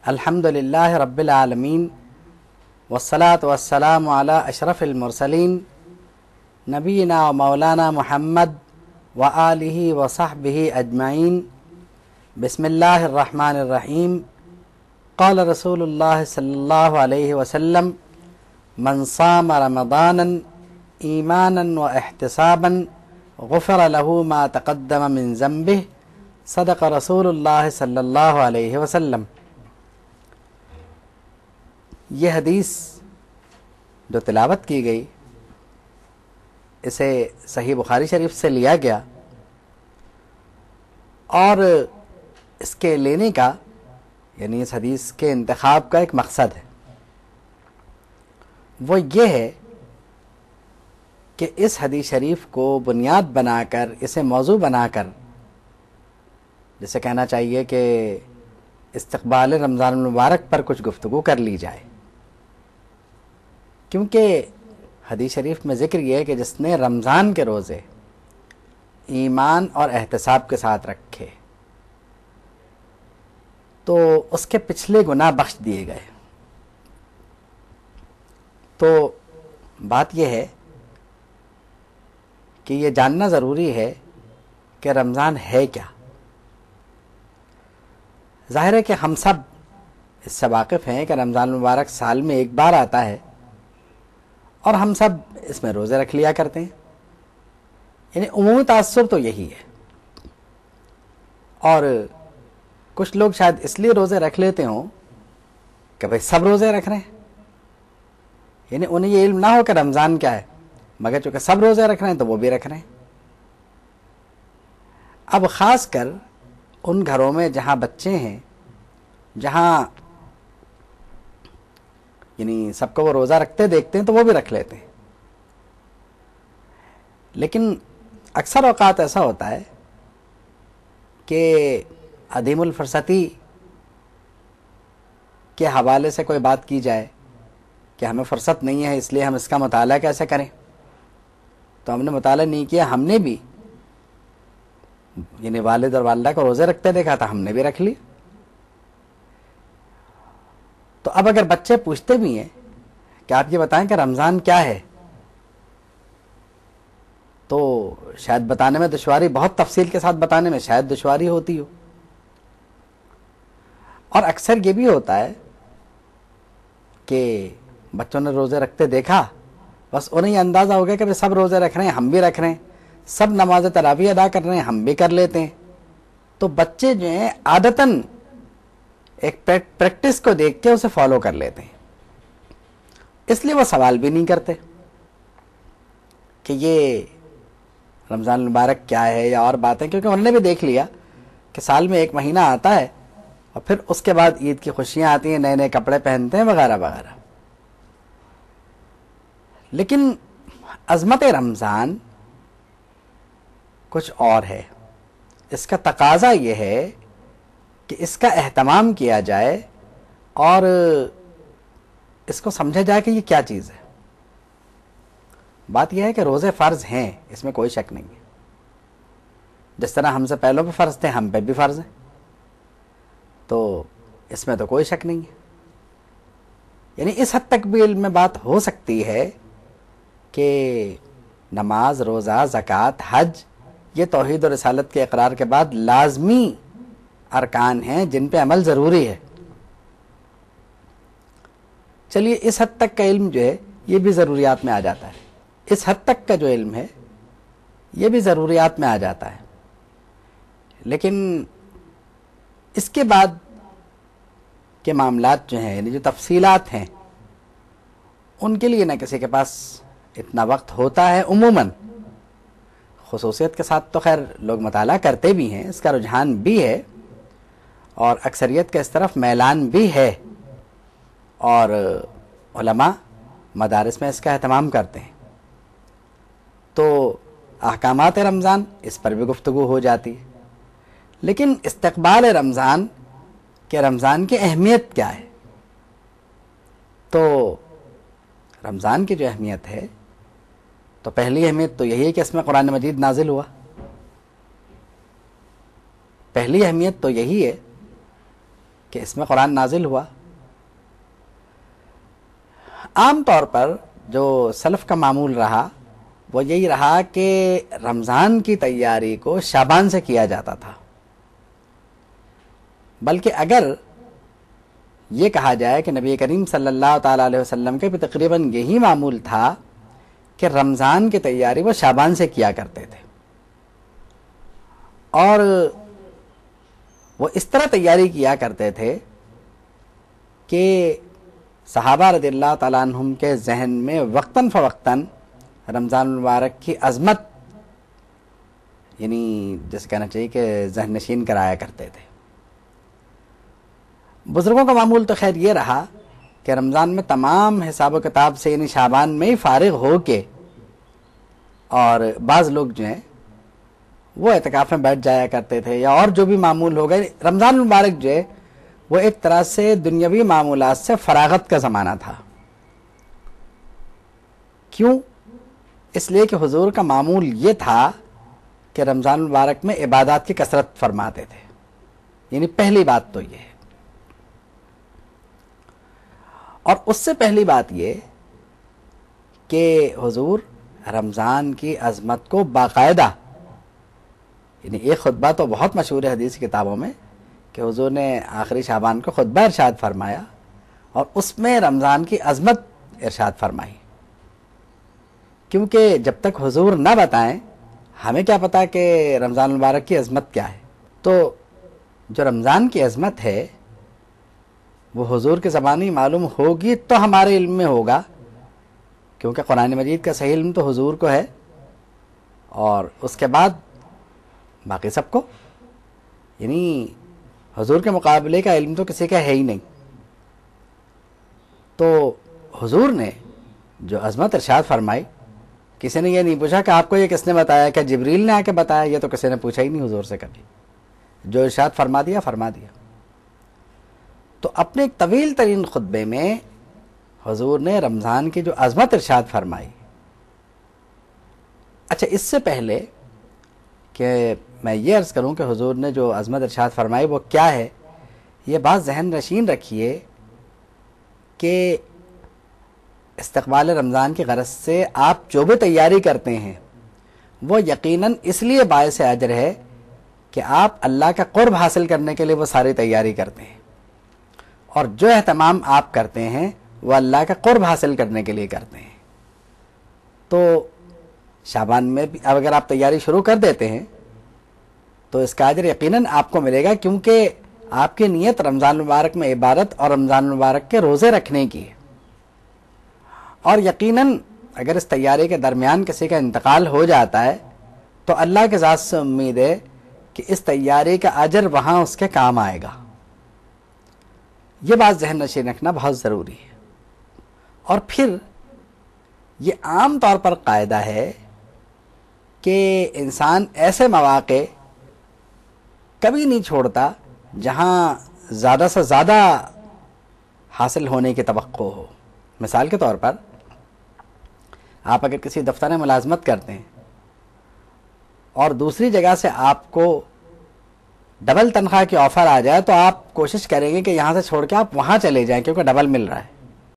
الحمد للہ رب العالمین والصلاة والسلام علی اشرف المرسلین نبینا و مولانا محمد وآلہ وصحبہ اجمعین. بسم اللہ الرحمن الرحیم. قال رسول اللہ صلی اللہ علیہ وسلم: من صام رمضانا ایمانا و احتسابا غفر له ما تقدم من ذنبه. صدق رسول اللہ صلی اللہ علیہ وسلم. یہ حدیث جو تلاوت کی گئی اسے صحیح بخاری شریف سے لیا گیا، اور اس کے لینے کا یعنی اس حدیث کے انتخاب کا ایک مقصد ہے. وہ یہ ہے کہ اس حدیث شریف کو بنیاد بنا کر، اسے موضوع بنا کر، جسے کہنا چاہیے کہ استقبال رمضان المبارک پر کچھ گفتگو کر لی جائے، کیونکہ حدیث شریف میں ذکر یہ ہے کہ جس نے رمضان کے روزے ایمان اور احتساب کے ساتھ رکھے تو اس کے پچھلے گناہ بخش دیے گئے. تو بات یہ ہے کہ یہ جاننا ضروری ہے کہ رمضان ہے کیا. ظاہر ہے کہ ہم سب اس سے واقف ہیں کہ رمضان المبارک سال میں ایک بار آتا ہے اور ہم سب اس میں روزے رکھ لیا کرتے ہیں. یعنی عمومی تاثر تو یہی ہے. اور کچھ لوگ شاید اس لیے روزے رکھ لیتے ہوں کہ بھئی سب روزے رکھ رہے ہیں، یعنی انہیں یہ علم نہ ہو کہ رمضان کیا ہے، مگر چونکہ سب روزے رکھ رہے ہیں تو وہ بھی رکھ رہے ہیں. اب خاص کر ان گھروں میں جہاں بچے ہیں، جہاں یعنی سب کو وہ روزہ رکھتے دیکھتے ہیں تو وہ بھی رکھ لیتے ہیں. لیکن اکثر اوقات ایسا ہوتا ہے کہ عدیم الفرصتی کے حوالے سے کوئی بات کی جائے کہ ہمیں فرصت نہیں ہے اس لیے ہم اس کا مطالعہ کیسے کریں، تو ہم نے مطالعہ نہیں کیا، ہم نے بھی یعنی والد اور والدہ کو روزے رکھتے دیکھا تھا، ہم نے بھی رکھ لی. تو اب اگر بچے پوچھتے بھی ہیں کہ آپ یہ بتائیں کہ رمضان کیا ہے، تو شاید بتانے میں دشواری، بہت تفصیل کے ساتھ بتانے میں شاید دشواری ہوتی ہو. اور اکثر یہ بھی ہوتا ہے کہ بچوں نے روزے رکھتے دیکھا، بس انہیں یہ اندازہ ہو گیا کہ سب روزے رکھ رہے ہیں ہم بھی رکھ رہے ہیں، سب نماز تراویح ادا کر رہے ہیں ہم بھی کر لیتے ہیں. تو بچے جو ہیں عادتاً ایک پریکٹس کو دیکھ کے اسے فالو کر لیتے ہیں، اس لیے وہ سوال بھی نہیں کرتے کہ یہ رمضان المبارک کیا ہے یا اور باتیں، کیونکہ انہوں نے بھی دیکھ لیا کہ سال میں ایک مہینہ آتا ہے اور پھر اس کے بعد عید کی خوشیاں آتی ہیں، نئے نئے کپڑے پہنتے ہیں وغیرہ وغیرہ. لیکن عظمت رمضان کچھ اور ہے. اس کا تقاضا یہ ہے کہ اس کا اہتمام کیا جائے اور اس کو سمجھا جائے کہ یہ کیا چیز ہے. بات یہ ہے کہ روزے فرض ہیں، اس میں کوئی شک نہیں ہے. جس طرح ہم سے پہلوں پہ فرض تھے ہم پہ بھی فرض ہیں، تو اس میں تو کوئی شک نہیں ہے. یعنی اس حد تک بھی علم میں بات ہو سکتی ہے کہ نماز، روزہ، زکوٰۃ، حج یہ توحید اور رسالت کے اقرار کے بعد لازمی ارکان ہیں جن پہ عمل ضروری ہے. چلیے اس حد تک کا علم جو ہے یہ بھی ضروریات میں آ جاتا ہے، اس حد تک کا جو علم ہے یہ بھی ضروریات میں آ جاتا ہے. لیکن اس کے بعد کے معاملات جو ہیں، یعنی جو تفصیلات ہیں، ان کے لیے نہ کسی کے پاس اتنا وقت ہوتا ہے. عموماً خصوصیت کے ساتھ تو خیر لوگ مطالعہ کرتے بھی ہیں، اس کا رجحان بھی ہے اور اکثریت کے اس طرف میلان بھی ہے، اور علماء مدارس میں اس کا اہتمام کرتے ہیں. تو احکامات رمضان اس پر بھی گفتگو ہو جاتی ہے. لیکن استقبال رمضان کہ رمضان کی اہمیت کیا ہے، تو رمضان کی جو اہمیت ہے تو پہلی اہمیت تو یہی ہے کہ اس میں قرآن مجید نازل ہوا. پہلی اہمیت تو یہی ہے کہ کہ اس میں قرآن نازل ہوا۔ عام طور پر جو سلف کا معمول رہا وہ یہی رہا کہ رمضان کی تیاری کو شعبان سے کیا جاتا تھا، بلکہ اگر یہ کہا جائے کہ نبی کریم صلی اللہ تعالیٰ علیہ وسلم کے بھی تقریباً یہی معمول تھا کہ رمضان کی تیاری وہ شعبان سے کیا کرتے تھے، اور وہ اس طرح تیاری کیا کرتے تھے کہ صحابہ رضی اللہ تعالیٰ عنہم کے ذہن میں وقتاً فوقتاً رمضان المبارک کی عظمت، یعنی جیسے کہنا چاہیے کہ ذہن نشین کرایا کرتے تھے۔ بزرگوں کا معمول تو خیر یہ رہا کہ رمضان میں تمام حساب و کتاب سے یعنی شعبان میں ہی فارغ ہو کے، اور بعض لوگ جو ہیں وہ اعتکاف میں بیٹھ جایا کرتے تھے، یا اور جو بھی معمول ہو گئے۔ رمضان المبارک جو ہے وہ ایک طرح سے دنیاوی معمولات سے فراغت کا زمانہ تھا۔ کیوں؟ اس لیے کہ حضور کا معمول یہ تھا کہ رمضان المبارک میں عبادات کی کثرت فرماتے تھے، یعنی پہلی بات تو یہ ہے۔ اور اس سے پہلی بات یہ کہ حضور رمضان کی عظمت کو باقاعدہ، یعنی ایک خطبہ تو بہت مشہور ہے حدیث کی کتابوں میں کہ حضور نے آخری شعبان کو خطبہ ارشاد فرمایا اور اس میں رمضان کی عظمت ارشاد فرمائی، کیونکہ جب تک حضور نہ بتائیں ہمیں کیا پتا کہ رمضان المبارک کی عظمت کیا ہے۔ تو جو رمضان کی عظمت ہے وہ حضور کے زبانی معلوم ہوگی تو ہمارے علم میں ہوگا، کیونکہ قرآن مجید کا صحیح علم تو حضور کو ہے، اور اس کے بعد باقی سب کو، یعنی حضور کے مقابلے کا علم تو کسی کا ہے ہی نہیں۔ تو حضور نے جو عظمت ارشاد فرمائی، کسی نے یہ نہیں پوچھا کہ آپ کو یہ کس نے بتایا، کہ جبریل نے آ کے بتایا، یہ تو کسی نے پوچھا ہی نہیں حضور سے کبھی، جو ارشاد فرما دیا فرما دیا۔ تو اپنے ایک طویل ترین خطبے میں حضور نے رمضان کی جو عظمت ارشاد فرمائی۔ اچھا، اس سے پہلے کہ میں یہ عرض کروں کہ حضور نے جو عظمت ارشاد فرمائی وہ کیا ہے، یہ بات ذہن نشین رکھیے کہ استقبال رمضان کی غرض سے آپ جو بھی تیاری کرتے ہیں وہ یقیناً اس لیے باعث اجر ہے کہ آپ اللہ کا قرب حاصل کرنے کے لیے وہ ساری تیاری کرتے ہیں، اور جو اہتمام آپ کرتے ہیں وہ اللہ کا قرب حاصل کرنے کے لیے کرتے ہیں۔ تو شعبان میں بھی اگر آپ تیاری شروع کر دیتے ہیں تو اس کا اجر یقیناً آپ کو ملے گا، کیونکہ آپ کی نیت رمضان المبارک میں عبادت اور رمضان المبارک کے روزے رکھنے کی ہے۔ اور یقیناً اگر اس تیاری کے درمیان کسی کا انتقال ہو جاتا ہے تو اللہ کے ذات سے امید ہے کہ اس تیاری کا اجر وہاں اس کے کام آئے گا۔ یہ بات ذہن نشین رکھنا بہت ضروری ہے۔ اور پھر یہ عام طور پر قاعدہ ہے کہ انسان ایسے مواقع کبھی نہیں چھوڑتا جہاں زیادہ سے زیادہ حاصل ہونے کی توقع ہو۔ مثال کے طور پر آپ اگر کسی دفتر میں ملازمت کرتے ہیں اور دوسری جگہ سے آپ کو ڈبل تنخواہ کی آفر آ جائے تو آپ کوشش کریں گے کہ یہاں سے چھوڑ کے آپ وہاں چلے جائیں، کیونکہ ڈبل مل رہا ہے۔